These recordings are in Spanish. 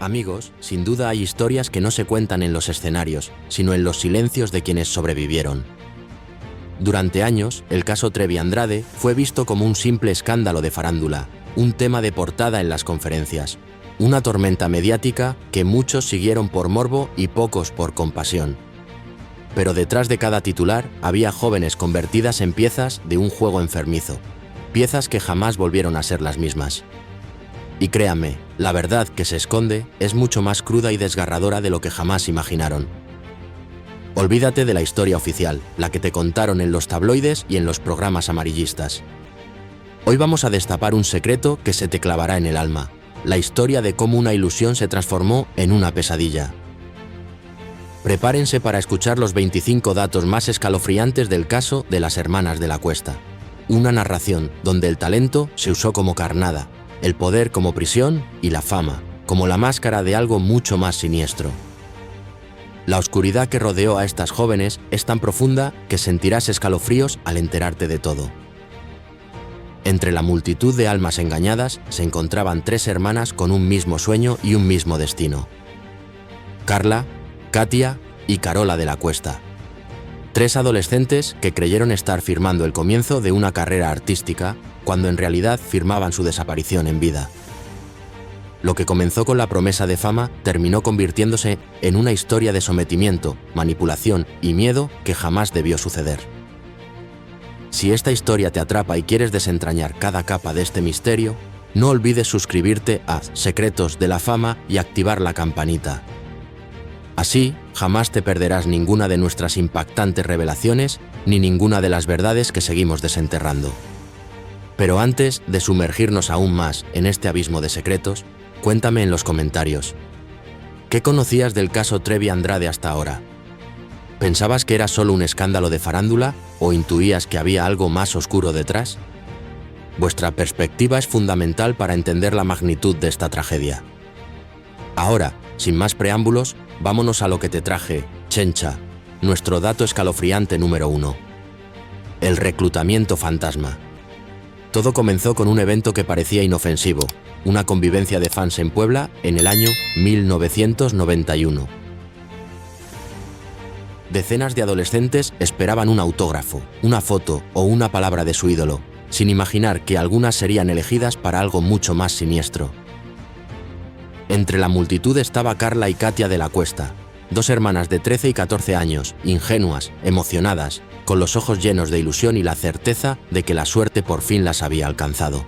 Amigos, sin duda hay historias que no se cuentan en los escenarios, sino en los silencios de quienes sobrevivieron. Durante años, el caso Trevi Andrade fue visto como un simple escándalo de farándula, un tema de portada en las conferencias, una tormenta mediática que muchos siguieron por morbo y pocos por compasión. Pero detrás de cada titular había jóvenes convertidas en piezas de un juego enfermizo, piezas que jamás volvieron a ser las mismas. Y créanme, la verdad que se esconde es mucho más cruda y desgarradora de lo que jamás imaginaron. Olvídate de la historia oficial, la que te contaron en los tabloides y en los programas amarillistas. Hoy vamos a destapar un secreto que se te clavará en el alma, la historia de cómo una ilusión se transformó en una pesadilla. Prepárense para escuchar los 25 datos más escalofriantes del caso de las hermanas de la Cuesta. Una narración donde el talento se usó como carnada, el poder como prisión y la fama como la máscara de algo mucho más siniestro. La oscuridad que rodeó a estas jóvenes es tan profunda que sentirás escalofríos al enterarte de todo. Entre la multitud de almas engañadas se encontraban 3 hermanas con un mismo sueño y un mismo destino. Carla, Katia y Carola de la Cuesta. 3 adolescentes que creyeron estar firmando el comienzo de una carrera artística cuando en realidad firmaban su desaparición en vida. Lo que comenzó con la promesa de fama terminó convirtiéndose en una historia de sometimiento, manipulación y miedo que jamás debió suceder. Si esta historia te atrapa y quieres desentrañar cada capa de este misterio, no olvides suscribirte a Secretos de la Fama y activar la campanita. Así, jamás te perderás ninguna de nuestras impactantes revelaciones ni ninguna de las verdades que seguimos desenterrando. Pero antes de sumergirnos aún más en este abismo de secretos, cuéntame en los comentarios. ¿Qué conocías del caso Trevi Andrade hasta ahora? ¿Pensabas que era solo un escándalo de farándula o intuías que había algo más oscuro detrás? Vuestra perspectiva es fundamental para entender la magnitud de esta tragedia. Ahora, sin más preámbulos, vámonos a lo que te traje, Chencha, nuestro dato escalofriante número 1. El reclutamiento fantasma. Todo comenzó con un evento que parecía inofensivo, una convivencia de fans en Puebla en el año 1991. Decenas de adolescentes esperaban un autógrafo, una foto o una palabra de su ídolo, sin imaginar que algunas serían elegidas para algo mucho más siniestro. Entre la multitud estaba Carla y Katia de la Cuesta, 2 hermanas de 13 y 14 años, ingenuas, emocionadas, con los ojos llenos de ilusión y la certeza de que la suerte por fin las había alcanzado.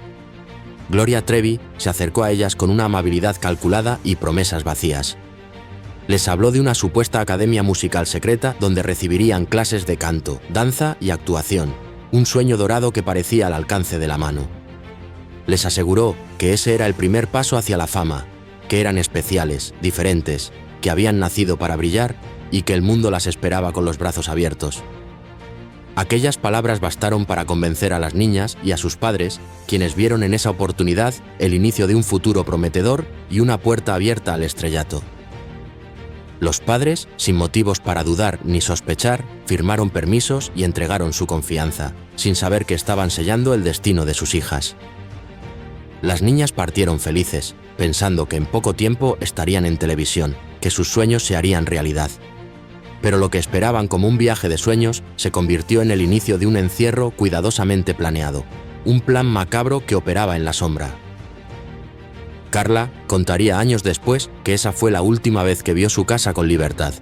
Gloria Trevi se acercó a ellas con una amabilidad calculada y promesas vacías. Les habló de una supuesta academia musical secreta donde recibirían clases de canto, danza y actuación, un sueño dorado que parecía al alcance de la mano. Les aseguró que ese era el primer paso hacia la fama, que eran especiales, diferentes, que habían nacido para brillar y que el mundo las esperaba con los brazos abiertos. Aquellas palabras bastaron para convencer a las niñas y a sus padres, quienes vieron en esa oportunidad el inicio de un futuro prometedor y una puerta abierta al estrellato. Los padres, sin motivos para dudar ni sospechar, firmaron permisos y entregaron su confianza, sin saber que estaban sellando el destino de sus hijas. Las niñas partieron felices, pensando que en poco tiempo estarían en televisión, que sus sueños se harían realidad. Pero lo que esperaban como un viaje de sueños se convirtió en el inicio de un encierro cuidadosamente planeado, un plan macabro que operaba en la sombra. Carla contaría años después que esa fue la última vez que vio su casa con libertad,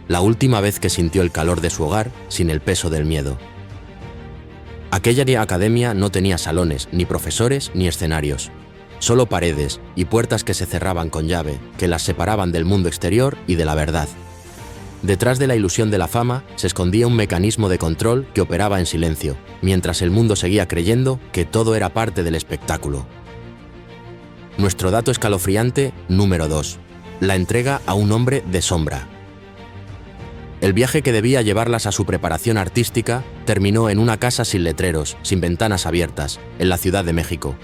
la última vez que sintió el calor de su hogar sin el peso del miedo. Aquella academia no tenía salones, ni profesores, ni escenarios, solo paredes y puertas que se cerraban con llave, que las separaban del mundo exterior y de la verdad. Detrás de la ilusión de la fama se escondía un mecanismo de control que operaba en silencio, mientras el mundo seguía creyendo que todo era parte del espectáculo. Nuestro dato escalofriante número 2. La entrega a un hombre de sombra. El viaje que debía llevarlas a su preparación artística terminó en una casa sin letreros, sin ventanas abiertas, en la Ciudad de México,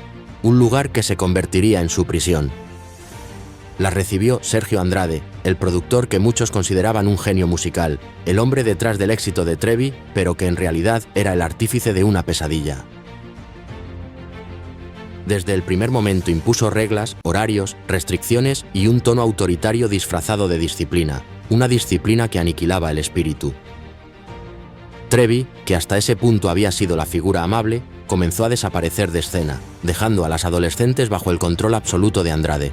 un lugar que se convertiría en su prisión. La recibió Sergio Andrade, el productor que muchos consideraban un genio musical, el hombre detrás del éxito de Trevi, pero que en realidad era el artífice de una pesadilla. Desde el primer momento impuso reglas, horarios, restricciones y un tono autoritario disfrazado de disciplina, una disciplina que aniquilaba el espíritu. Trevi, que hasta ese punto había sido la figura amable, comenzó a desaparecer de escena, dejando a las adolescentes bajo el control absoluto de Andrade.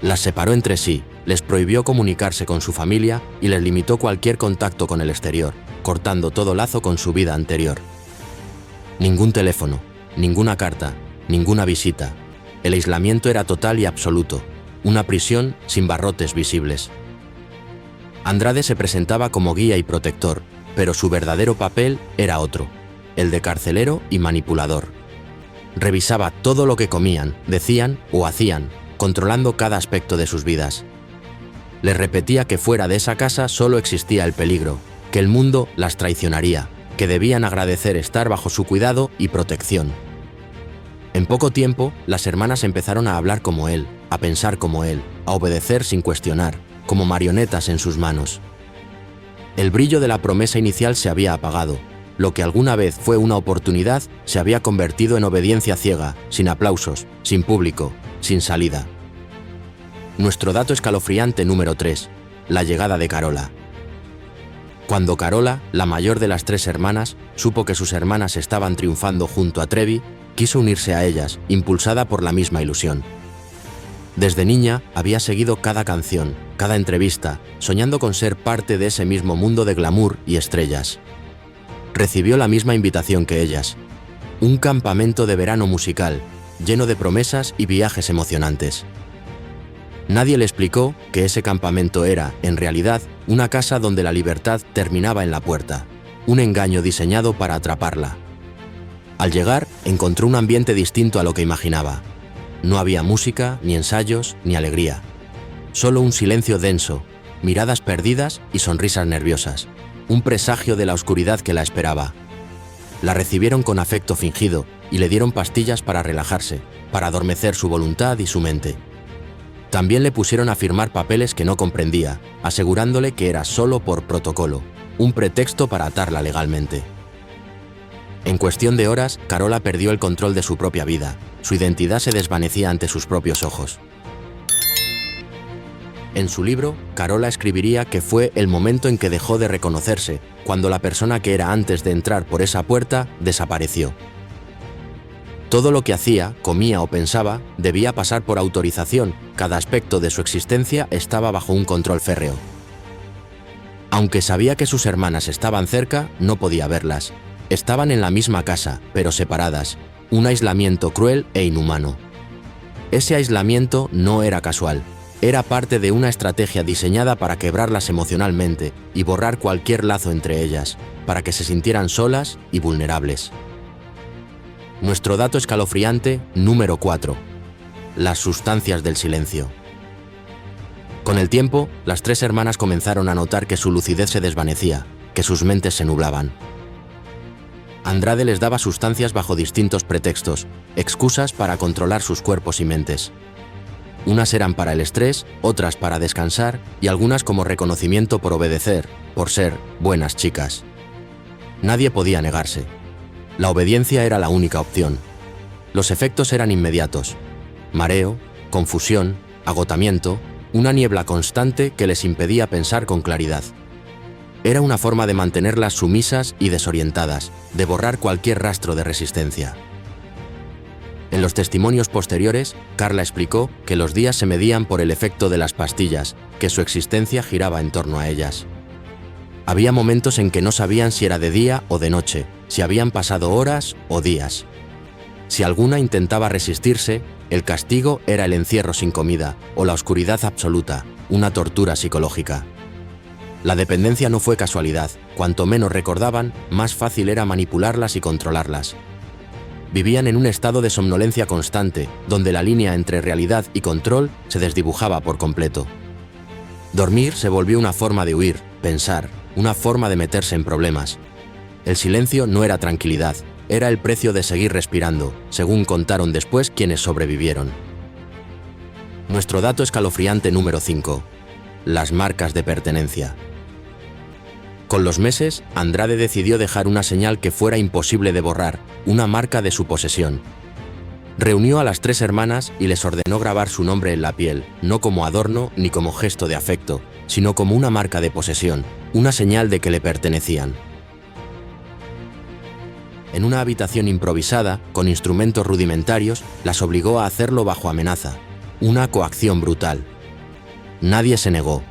Las separó entre sí, les prohibió comunicarse con su familia y les limitó cualquier contacto con el exterior, cortando todo lazo con su vida anterior. Ningún teléfono, ninguna carta, ninguna visita. El aislamiento era total y absoluto, una prisión sin barrotes visibles. Andrade se presentaba como guía y protector, pero su verdadero papel era otro, el de carcelero y manipulador. Revisaba todo lo que comían, decían o hacían, controlando cada aspecto de sus vidas. Les repetía que fuera de esa casa solo existía el peligro, que el mundo las traicionaría, que debían agradecer estar bajo su cuidado y protección. En poco tiempo, las hermanas empezaron a hablar como él, a pensar como él, a obedecer sin cuestionar, como marionetas en sus manos. El brillo de la promesa inicial se había apagado. Lo que alguna vez fue una oportunidad se había convertido en obediencia ciega, sin aplausos, sin público, sin salida. Nuestro dato escalofriante número 3, la llegada de Carola. Cuando Carola, la mayor de las 3 hermanas, supo que sus hermanas estaban triunfando junto a Trevi, quiso unirse a ellas, impulsada por la misma ilusión. Desde niña había seguido cada canción, cada entrevista, soñando con ser parte de ese mismo mundo de glamour y estrellas. Recibió la misma invitación que ellas. Un campamento de verano musical, lleno de promesas y viajes emocionantes. Nadie le explicó que ese campamento era, en realidad, una casa donde la libertad terminaba en la puerta, un engaño diseñado para atraparla. Al llegar, encontró un ambiente distinto a lo que imaginaba. No había música, ni ensayos, ni alegría. Solo un silencio denso, miradas perdidas y sonrisas nerviosas, un presagio de la oscuridad que la esperaba. La recibieron con afecto fingido y le dieron pastillas para relajarse, para adormecer su voluntad y su mente. También le pusieron a firmar papeles que no comprendía, asegurándole que era solo por protocolo, un pretexto para atarla legalmente. En cuestión de horas, Carola perdió el control de su propia vida. Su identidad se desvanecía ante sus propios ojos. En su libro, Carola escribiría que fue el momento en que dejó de reconocerse, cuando la persona que era antes de entrar por esa puerta desapareció. Todo lo que hacía, comía o pensaba, debía pasar por autorización, cada aspecto de su existencia estaba bajo un control férreo. Aunque sabía que sus hermanas estaban cerca, no podía verlas. Estaban en la misma casa, pero separadas, un aislamiento cruel e inhumano. Ese aislamiento no era casual, era parte de una estrategia diseñada para quebrarlas emocionalmente y borrar cualquier lazo entre ellas, para que se sintieran solas y vulnerables. Nuestro dato escalofriante número 4. Las sustancias del silencio. Con el tiempo, las 3 hermanas comenzaron a notar que su lucidez se desvanecía, que sus mentes se nublaban. Andrade les daba sustancias bajo distintos pretextos, excusas para controlar sus cuerpos y mentes. Unas eran para el estrés, otras para descansar y algunas como reconocimiento por obedecer, por ser buenas chicas. Nadie podía negarse. La obediencia era la única opción. Los efectos eran inmediatos. Mareo, confusión, agotamiento, una niebla constante que les impedía pensar con claridad. Era una forma de mantenerlas sumisas y desorientadas, de borrar cualquier rastro de resistencia. En los testimonios posteriores, Carla explicó que los días se medían por el efecto de las pastillas, que su existencia giraba en torno a ellas. Había momentos en que no sabían si era de día o de noche, si habían pasado horas o días. Si alguna intentaba resistirse, el castigo era el encierro sin comida o la oscuridad absoluta, una tortura psicológica. La dependencia no fue casualidad. Cuanto menos recordaban, más fácil era manipularlas y controlarlas. Vivían en un estado de somnolencia constante, donde la línea entre realidad y control se desdibujaba por completo. Dormir se volvió una forma de huir, pensar, una forma de meterse en problemas. El silencio no era tranquilidad, era el precio de seguir respirando, según contaron después quienes sobrevivieron. Nuestro dato escalofriante número 5. Las marcas de pertenencia. Con los meses, Andrade decidió dejar una señal que fuera imposible de borrar, una marca de su posesión. Reunió a las 3 hermanas y les ordenó grabar su nombre en la piel, no como adorno ni como gesto de afecto, sino como una marca de posesión, una señal de que le pertenecían. En una habitación improvisada, con instrumentos rudimentarios, las obligó a hacerlo bajo amenaza, una coacción brutal. Nadie se negó.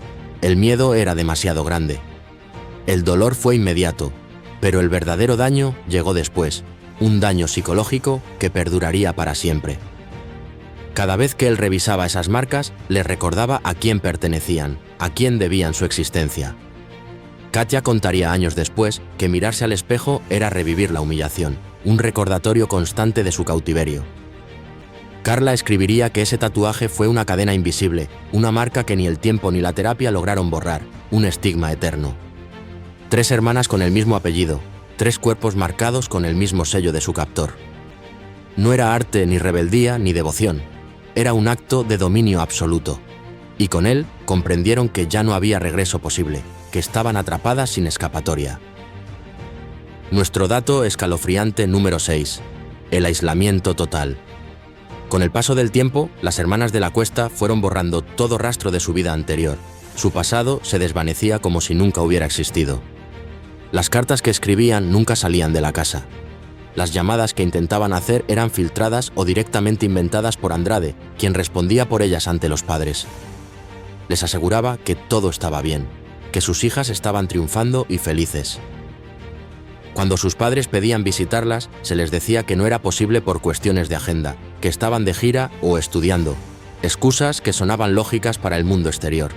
El miedo era demasiado grande. El dolor fue inmediato, pero el verdadero daño llegó después, un daño psicológico que perduraría para siempre. Cada vez que él revisaba esas marcas, les recordaba a quién pertenecían, a quién debían su existencia. Katja contaría años después que mirarse al espejo era revivir la humillación, un recordatorio constante de su cautiverio. Carla escribiría que ese tatuaje fue una cadena invisible, una marca que ni el tiempo ni la terapia lograron borrar, un estigma eterno. 3 hermanas con el mismo apellido, 3 cuerpos marcados con el mismo sello de su captor. No era arte ni rebeldía ni devoción, era un acto de dominio absoluto. Y con él comprendieron que ya no había regreso posible, que estaban atrapadas sin escapatoria. Nuestro dato escalofriante número 6. El aislamiento total. Con el paso del tiempo, las hermanas de la Cuesta fueron borrando todo rastro de su vida anterior. Su pasado se desvanecía como si nunca hubiera existido. Las cartas que escribían nunca salían de la casa. Las llamadas que intentaban hacer eran filtradas o directamente inventadas por Andrade, quien respondía por ellas ante los padres. Les aseguraba que todo estaba bien, que sus hijas estaban triunfando y felices. Cuando sus padres pedían visitarlas, se les decía que no era posible por cuestiones de agenda, que estaban de gira o estudiando, excusas que sonaban lógicas para el mundo exterior.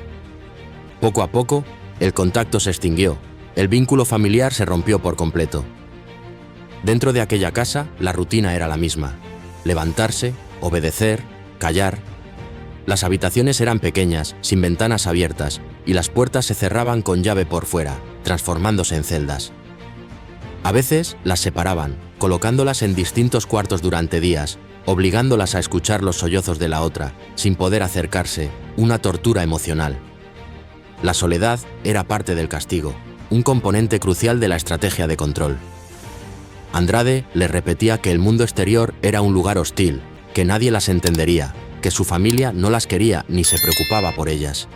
Poco a poco, el contacto se extinguió, el vínculo familiar se rompió por completo. Dentro de aquella casa, la rutina era la misma: levantarse, obedecer, callar. Las habitaciones eran pequeñas, sin ventanas abiertas, y las puertas se cerraban con llave por fuera, transformándose en celdas. A veces las separaban, colocándolas en distintos cuartos durante días, obligándolas a escuchar los sollozos de la otra, sin poder acercarse, una tortura emocional. La soledad era parte del castigo, un componente crucial de la estrategia de control. Andrade les repetía que el mundo exterior era un lugar hostil, que nadie las entendería, que su familia no las quería ni se preocupaba por ellas.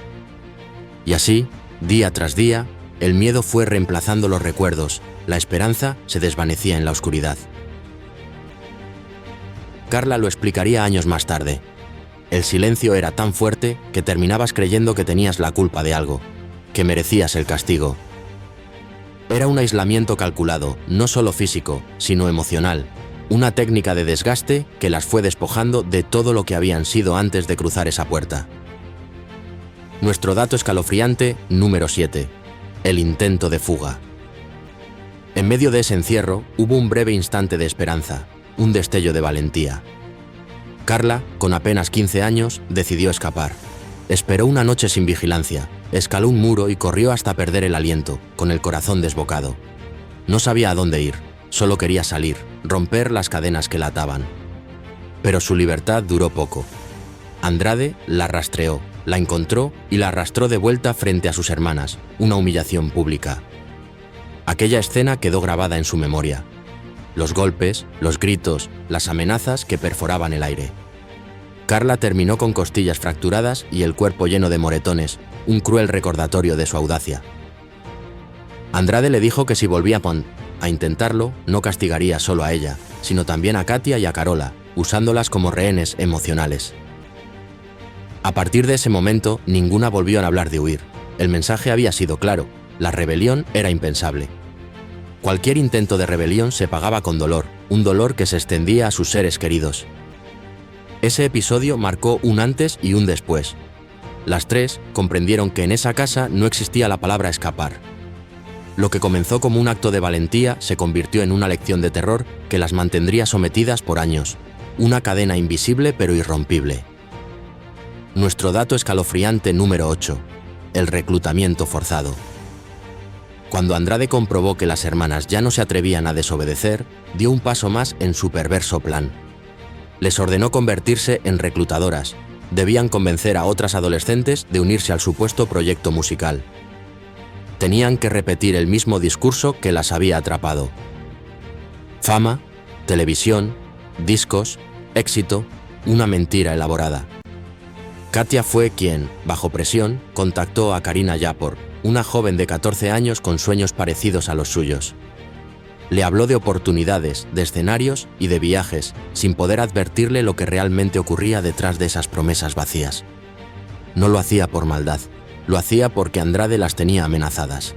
Y así, día tras día, el miedo fue reemplazando los recuerdos, la esperanza se desvanecía en la oscuridad. Carla lo explicaría años más tarde. El silencio era tan fuerte que terminabas creyendo que tenías la culpa de algo, que merecías el castigo. Era un aislamiento calculado, no solo físico, sino emocional, una técnica de desgaste que las fue despojando de todo lo que habían sido antes de cruzar esa puerta. Nuestro dato escalofriante número 7. El intento de fuga. En medio de ese encierro, hubo un breve instante de esperanza, un destello de valentía. Carla, con apenas 15 años, decidió escapar. Esperó una noche sin vigilancia, escaló un muro y corrió hasta perder el aliento, con el corazón desbocado. No sabía a dónde ir, solo quería salir, romper las cadenas que la ataban. Pero su libertad duró poco. Andrade la rastreó, la encontró y la arrastró de vuelta frente a sus hermanas, una humillación pública. Aquella escena quedó grabada en su memoria. Los golpes, los gritos, las amenazas que perforaban el aire. Carla terminó con costillas fracturadas y el cuerpo lleno de moretones, un cruel recordatorio de su audacia. Andrade le dijo que si volvía a intentarlo, no castigaría solo a ella, sino también a Katja y a Carola, usándolas como rehenes emocionales. A partir de ese momento, ninguna volvió a hablar de huir. El mensaje había sido claro: la rebelión era impensable. Cualquier intento de rebelión se pagaba con dolor, un dolor que se extendía a sus seres queridos. Ese episodio marcó un antes y un después. Las 3 comprendieron que en esa casa no existía la palabra escapar. Lo que comenzó como un acto de valentía se convirtió en una lección de terror que las mantendría sometidas por años, una cadena invisible pero irrompible. Nuestro dato escalofriante número 8. El reclutamiento forzado. Cuando Andrade comprobó que las hermanas ya no se atrevían a desobedecer, dio un paso más en su perverso plan. Les ordenó convertirse en reclutadoras. Debían convencer a otras adolescentes de unirse al supuesto proyecto musical. Tenían que repetir el mismo discurso que las había atrapado. Fama, televisión, discos, Éxito, una mentira elaborada. Katia fue quien, bajo presión, contactó a Karina Yapor, una joven de 14 años con sueños parecidos a los suyos. Le habló de oportunidades, de escenarios y de viajes, sin poder advertirle lo que realmente ocurría detrás de esas promesas vacías. No lo hacía por maldad, lo hacía porque Andrade las tenía amenazadas.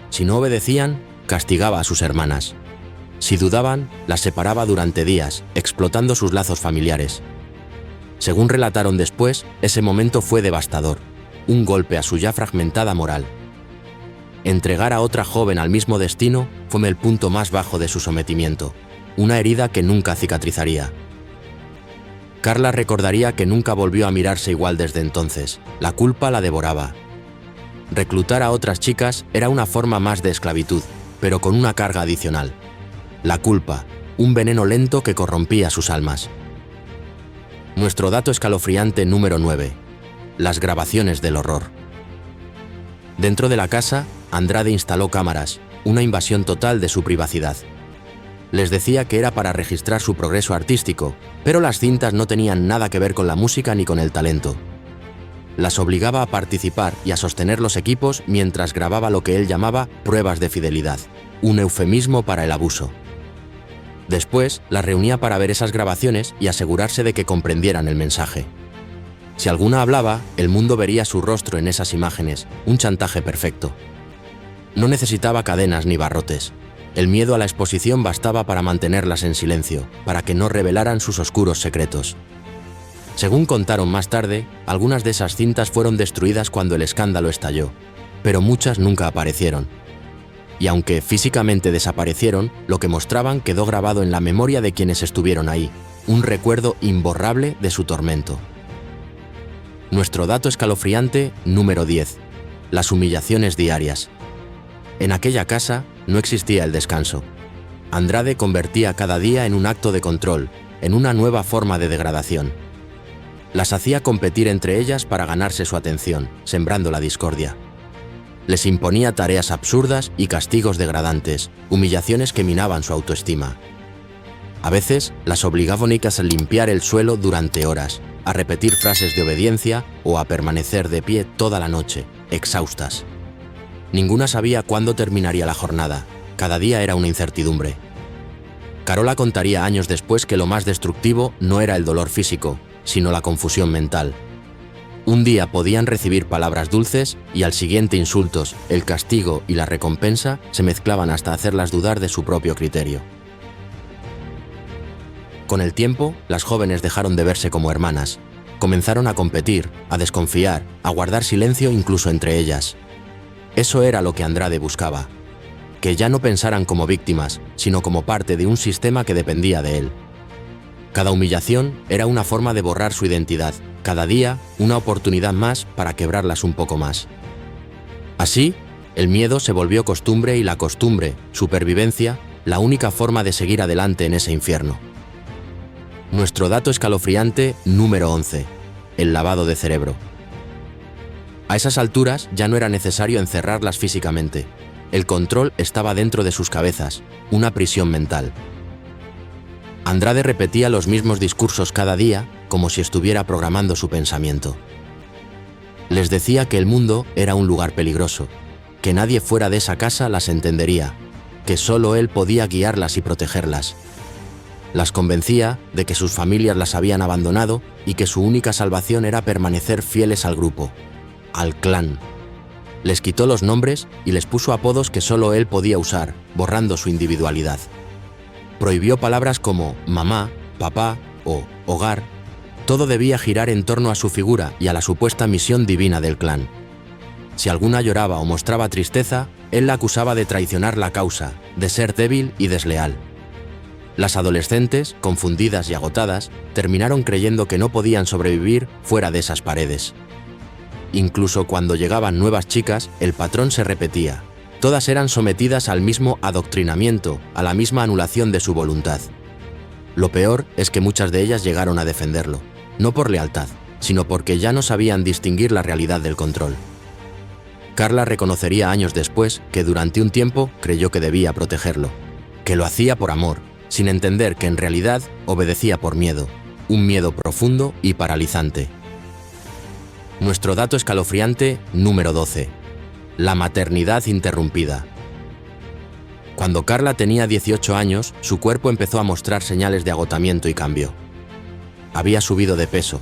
Si no obedecían, castigaba a sus hermanas. Si dudaban, las separaba durante días, explotando sus lazos familiares. Según relataron después, ese momento fue devastador, un golpe a su ya fragmentada moral. Entregar a otra joven al mismo destino fue el punto más bajo de su sometimiento, una herida que nunca cicatrizaría. Carla recordaría que nunca volvió a mirarse igual desde entonces, la culpa la devoraba. Reclutar a otras chicas era una forma más de esclavitud, pero con una carga adicional. La culpa, un veneno lento que corrompía sus almas. Nuestro dato escalofriante número 9. Las grabaciones del horror. Dentro de la casa, Andrade instaló cámaras, una invasión total de su privacidad. Les decía que era para registrar su progreso artístico, pero las cintas no tenían nada que ver con la música ni con el talento. Las obligaba a participar y a sostener los equipos mientras grababa lo que él llamaba pruebas de fidelidad, un eufemismo para el abuso. Después, las reunía para ver esas grabaciones y asegurarse de que comprendieran el mensaje. Si alguna hablaba, el mundo vería su rostro en esas imágenes, un chantaje perfecto. No necesitaba cadenas ni barrotes. El miedo a la exposición bastaba para mantenerlas en silencio, para que no revelaran sus oscuros secretos. Según contaron más tarde, algunas de esas cintas fueron destruidas cuando el escándalo estalló, pero muchas nunca aparecieron. Y aunque físicamente desaparecieron, lo que mostraban quedó grabado en la memoria de quienes estuvieron ahí, un recuerdo imborrable de su tormento. Nuestro dato escalofriante número 10. Las humillaciones diarias. En aquella casa no existía el descanso. Andrade convertía cada día en un acto de control, en una nueva forma de degradación. Las hacía competir entre ellas para ganarse su atención, sembrando la discordia. Les imponía tareas absurdas y castigos degradantes, humillaciones que minaban su autoestima. A veces las obligaba a limpiar el suelo durante horas, a repetir frases de obediencia o a permanecer de pie toda la noche, exhaustas. Ninguna sabía cuándo terminaría la jornada, cada día era una incertidumbre. Carola contaría años después que lo más destructivo no era el dolor físico, sino la confusión mental. Un día podían recibir palabras dulces y al siguiente insultos, el castigo y la recompensa se mezclaban hasta hacerlas dudar de su propio criterio. Con el tiempo, las jóvenes dejaron de verse como hermanas. Comenzaron a competir, a desconfiar, a guardar silencio incluso entre ellas. Eso era lo que Andrade buscaba. Que ya no pensaran como víctimas, sino como parte de un sistema que dependía de él. Cada humillación era una forma de borrar su identidad, cada día una oportunidad más para quebrarlas un poco más. Así, el miedo se volvió costumbre y la costumbre, supervivencia, la única forma de seguir adelante en ese infierno. Nuestro dato escalofriante número 11. El lavado de cerebro. A esas alturas ya no era necesario encerrarlas físicamente. El control estaba dentro de sus cabezas, una prisión mental. Andrade repetía los mismos discursos cada día, como si estuviera programando su pensamiento. Les decía que el mundo era un lugar peligroso, que nadie fuera de esa casa las entendería, que solo él podía guiarlas y protegerlas. Las convencía de que sus familias las habían abandonado y que su única salvación era permanecer fieles al grupo, al clan. Les quitó los nombres y les puso apodos que solo él podía usar, borrando su individualidad. Prohibió palabras como mamá, papá o hogar. Todo debía girar en torno a su figura y a la supuesta misión divina del clan. Si alguna lloraba o mostraba tristeza, él la acusaba de traicionar la causa, de ser débil y desleal. Las adolescentes, confundidas y agotadas, terminaron creyendo que no podían sobrevivir fuera de esas paredes. Incluso cuando llegaban nuevas chicas, el patrón se repetía. Todas eran sometidas al mismo adoctrinamiento, a la misma anulación de su voluntad. Lo peor es que muchas de ellas llegaron a defenderlo, no por lealtad, sino porque ya no sabían distinguir la realidad del control. Carla reconocería años después que durante un tiempo creyó que debía protegerlo, que lo hacía por amor, sin entender que en realidad obedecía por miedo, un miedo profundo y paralizante. Nuestro dato escalofriante número 12. La maternidad interrumpida. Cuando Carla tenía 18 años, su cuerpo empezó a mostrar señales de agotamiento y cambio. Había subido de peso,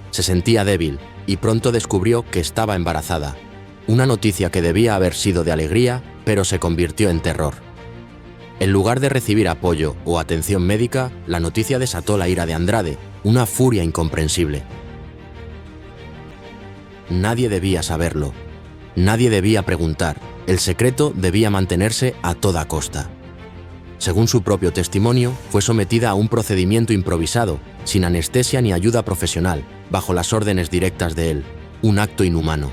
se sentía débil y pronto descubrió que estaba embarazada. Una noticia que debía haber sido de alegría, pero se convirtió en terror. En lugar de recibir apoyo o atención médica, la noticia desató la ira de Andrade, una furia incomprensible. Nadie debía saberlo. Nadie debía preguntar. El secreto debía mantenerse a toda costa. Según su propio testimonio, fue sometida a un procedimiento improvisado, sin anestesia ni ayuda profesional, bajo las órdenes directas de él, un acto inhumano.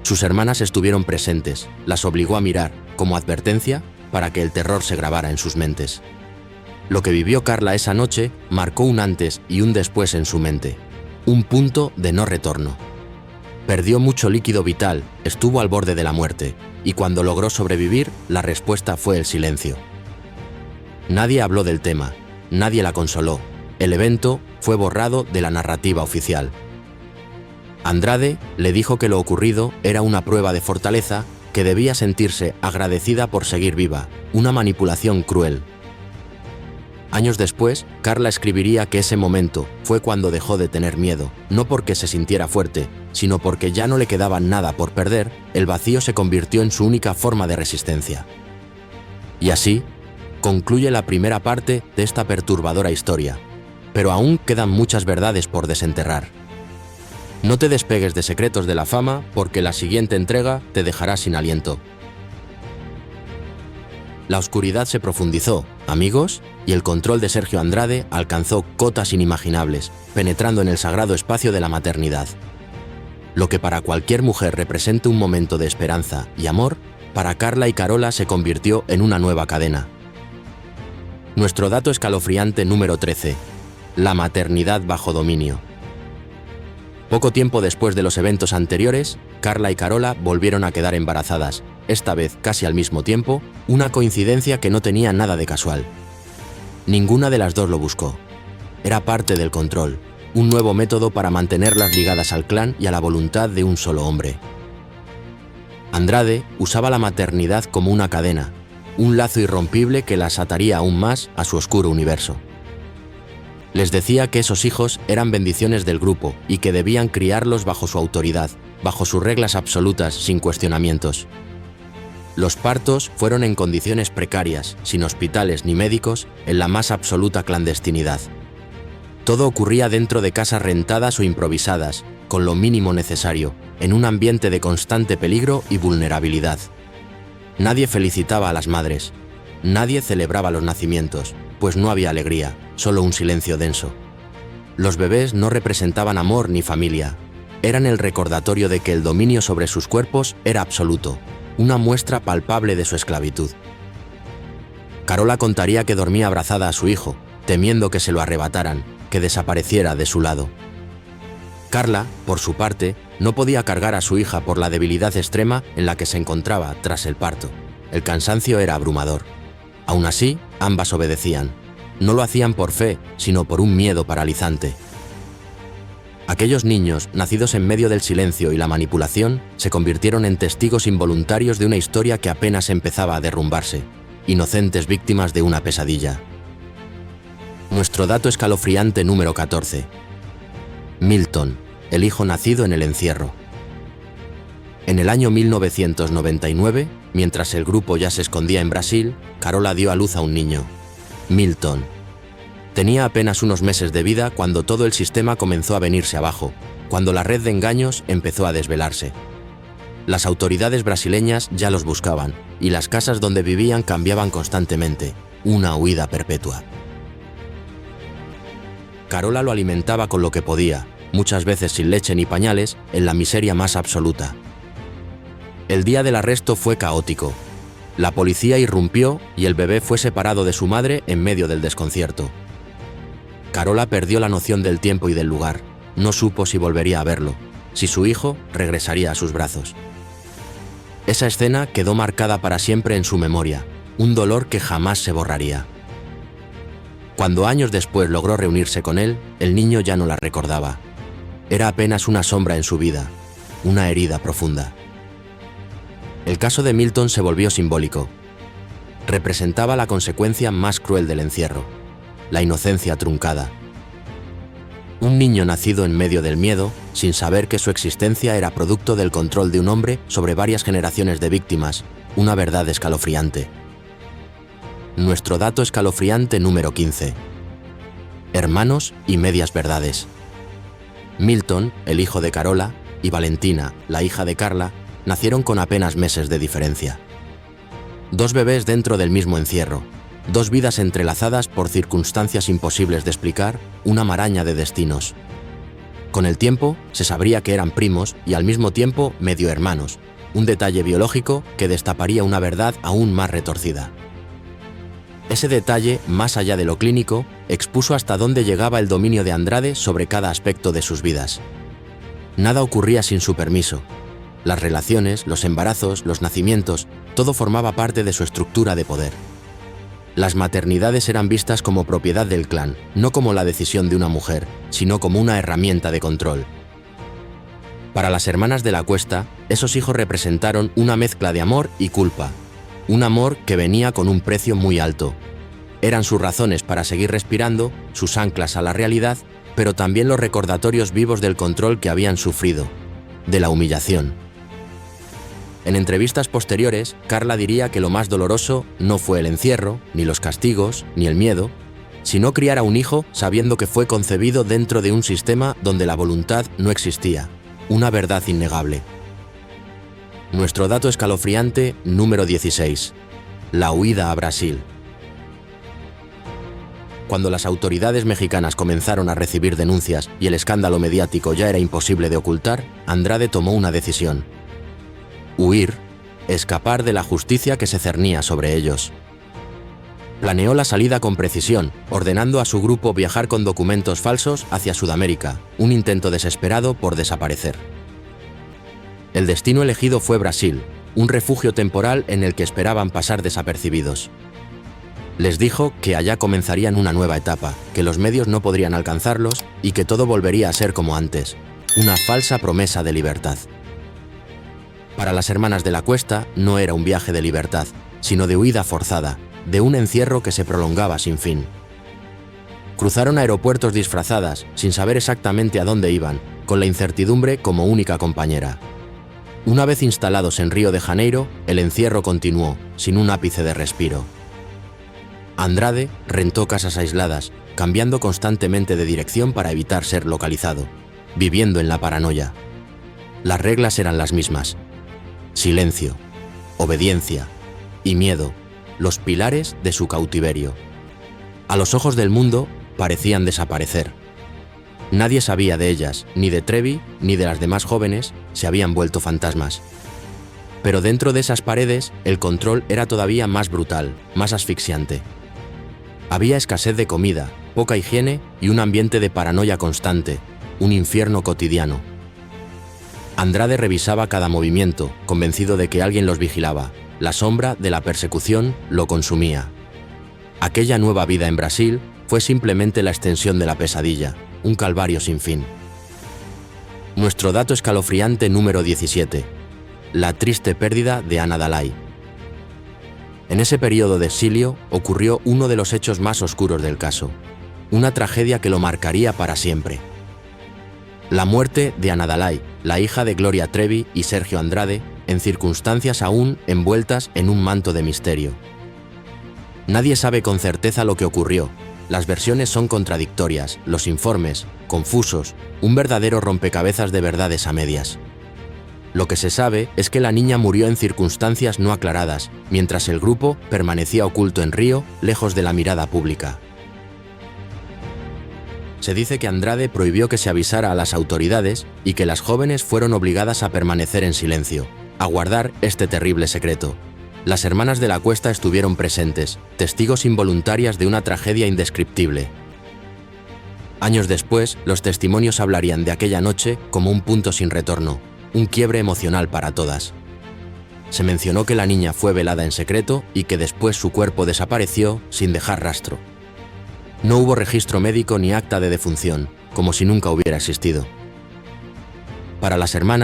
Sus hermanas estuvieron presentes, las obligó a mirar, como advertencia, para que el terror se grabara en sus mentes. Lo que vivió Carla esa noche marcó un antes y un después en su mente, un punto de no retorno. Perdió mucho líquido vital, estuvo al borde de la muerte, y cuando logró sobrevivir, la respuesta fue el silencio. Nadie habló del tema, nadie la consoló. El evento fue borrado de la narrativa oficial. Andrade le dijo que lo ocurrido era una prueba de fortaleza, que debía sentirse agradecida por seguir viva, una manipulación cruel. Años después, Carla escribiría que ese momento fue cuando dejó de tener miedo, no porque se sintiera fuerte, sino porque ya no le quedaba nada por perder, el vacío se convirtió en su única forma de resistencia. Y así, concluye la primera parte de esta perturbadora historia, pero aún quedan muchas verdades por desenterrar. No te despegues de Secretos de la Fama porque la siguiente entrega te dejará sin aliento. La oscuridad se profundizó, amigos, y el control de Sergio Andrade alcanzó cotas inimaginables, penetrando en el sagrado espacio de la maternidad. Lo que para cualquier mujer represente un momento de esperanza y amor, para Carla y Carola se convirtió en una nueva cadena. Nuestro dato escalofriante número 13. La maternidad bajo dominio. Poco tiempo después de los eventos anteriores, Carla y Carola volvieron a quedar embarazadas, esta vez casi al mismo tiempo, una coincidencia que no tenía nada de casual. Ninguna de las dos lo buscó. Era parte del control, un nuevo método para mantenerlas ligadas al clan y a la voluntad de un solo hombre. Andrade usaba la maternidad como una cadena, un lazo irrompible que las ataría aún más a su oscuro universo. Les decía que esos hijos eran bendiciones del grupo y que debían criarlos bajo su autoridad, bajo sus reglas absolutas, sin cuestionamientos. Los partos fueron en condiciones precarias, sin hospitales ni médicos, en la más absoluta clandestinidad. Todo ocurría dentro de casas rentadas o improvisadas, con lo mínimo necesario, en un ambiente de constante peligro y vulnerabilidad. Nadie felicitaba a las madres, nadie celebraba los nacimientos, pues no había alegría, solo un silencio denso. Los bebés no representaban amor ni familia, eran el recordatorio de que el dominio sobre sus cuerpos era absoluto, una muestra palpable de su esclavitud. Carola contaría que dormía abrazada a su hijo, temiendo que se lo arrebataran, que desapareciera de su lado. Carla, por su parte, no podía cargar a su hija por la debilidad extrema en la que se encontraba tras el parto. El cansancio era abrumador. Aún así, ambas obedecían. No lo hacían por fe, sino por un miedo paralizante. Aquellos niños, nacidos en medio del silencio y la manipulación, se convirtieron en testigos involuntarios de una historia que apenas empezaba a derrumbarse, inocentes víctimas de una pesadilla. Nuestro dato escalofriante número 14. Milton, el hijo nacido en el encierro. En el año 1999, mientras el grupo ya se escondía en Brasil, Carola dio a luz a un niño, Milton. Tenía apenas unos meses de vida cuando todo el sistema comenzó a venirse abajo, cuando la red de engaños empezó a desvelarse. Las autoridades brasileñas ya los buscaban, y las casas donde vivían cambiaban constantemente, una huida perpetua. Carola lo alimentaba con lo que podía, muchas veces sin leche ni pañales, en la miseria más absoluta. El día del arresto fue caótico. La policía irrumpió y el bebé fue separado de su madre en medio del desconcierto. Carola perdió la noción del tiempo y del lugar. No supo si volvería a verlo, si su hijo regresaría a sus brazos. Esa escena quedó marcada para siempre en su memoria, un dolor que jamás se borraría. Cuando años después logró reunirse con él, el niño ya no la recordaba. Era apenas una sombra en su vida, una herida profunda. El caso de Milton se volvió simbólico. Representaba la consecuencia más cruel del encierro, la inocencia truncada. Un niño nacido en medio del miedo, sin saber que su existencia era producto del control de un hombre sobre varias generaciones de víctimas, una verdad escalofriante. Nuestro dato escalofriante número 15. Hermanos y medias verdades. Milton, el hijo de Carola, y Valentina, la hija de Carla, nacieron con apenas meses de diferencia. Dos bebés dentro del mismo encierro, dos vidas entrelazadas por circunstancias imposibles de explicar, una maraña de destinos. Con el tiempo, se sabría que eran primos y al mismo tiempo medio hermanos, un detalle biológico que destaparía una verdad aún más retorcida. Ese detalle, más allá de lo clínico, expuso hasta dónde llegaba el dominio de Andrade sobre cada aspecto de sus vidas. Nada ocurría sin su permiso. Las relaciones, los embarazos, los nacimientos, todo formaba parte de su estructura de poder. Las maternidades eran vistas como propiedad del clan, no como la decisión de una mujer, sino como una herramienta de control. Para las hermanas de la Cuesta, esos hijos representaron una mezcla de amor y culpa. Un amor que venía con un precio muy alto. Eran sus razones para seguir respirando, sus anclas a la realidad, pero también los recordatorios vivos del control que habían sufrido, de la humillación. En entrevistas posteriores, Carla diría que lo más doloroso no fue el encierro, ni los castigos, ni el miedo, sino criar a un hijo sabiendo que fue concebido dentro de un sistema donde la voluntad no existía, una verdad innegable. Nuestro dato escalofriante número 16. La huida a Brasil. Cuando las autoridades mexicanas comenzaron a recibir denuncias y el escándalo mediático ya era imposible de ocultar, Andrade tomó una decisión: huir, escapar de la justicia que se cernía sobre ellos. Planeó la salida con precisión, ordenando a su grupo viajar con documentos falsos hacia Sudamérica, un intento desesperado por desaparecer. El destino elegido fue Brasil, un refugio temporal en el que esperaban pasar desapercibidos. Les dijo que allá comenzarían una nueva etapa, que los medios no podrían alcanzarlos y que todo volvería a ser como antes, una falsa promesa de libertad. Para las hermanas de la Cuesta no era un viaje de libertad, sino de huida forzada, de un encierro que se prolongaba sin fin. Cruzaron aeropuertos disfrazadas, sin saber exactamente a dónde iban, con la incertidumbre como única compañera. Una vez instalados en Río de Janeiro, el encierro continuó, sin un ápice de respiro. Andrade rentó casas aisladas, cambiando constantemente de dirección para evitar ser localizado, viviendo en la paranoia. Las reglas eran las mismas: silencio, obediencia y miedo, los pilares de su cautiverio. A los ojos del mundo, parecían desaparecer. Nadie sabía de ellas, ni de Trevi, ni de las demás jóvenes, se habían vuelto fantasmas. Pero dentro de esas paredes, el control era todavía más brutal, más asfixiante. Había escasez de comida, poca higiene y un ambiente de paranoia constante, un infierno cotidiano. Andrade revisaba cada movimiento, convencido de que alguien los vigilaba. La sombra de la persecución lo consumía. Aquella nueva vida en Brasil fue simplemente la extensión de la pesadilla, un calvario sin fin. Nuestro dato escalofriante número 17. La triste pérdida de Ana Dalai. En ese periodo de exilio ocurrió uno de los hechos más oscuros del caso, una tragedia que lo marcaría para siempre. La muerte de Ana Dalai, la hija de Gloria Trevi y Sergio Andrade, en circunstancias aún envueltas en un manto de misterio. Nadie sabe con certeza lo que ocurrió. Las versiones son contradictorias, los informes, confusos, un verdadero rompecabezas de verdades a medias. Lo que se sabe es que la niña murió en circunstancias no aclaradas, mientras el grupo permanecía oculto en Río, lejos de la mirada pública. Se dice que Andrade prohibió que se avisara a las autoridades y que las jóvenes fueron obligadas a permanecer en silencio, a guardar este terrible secreto. Las hermanas de la Cuesta estuvieron presentes, testigos involuntarias de una tragedia indescriptible. Años después, los testimonios hablarían de aquella noche como un punto sin retorno, un quiebre emocional para todas. Se mencionó que la niña fue velada en secreto y que después su cuerpo desapareció sin dejar rastro. No hubo registro médico ni acta de defunción, como si nunca hubiera existido. Para las hermanas,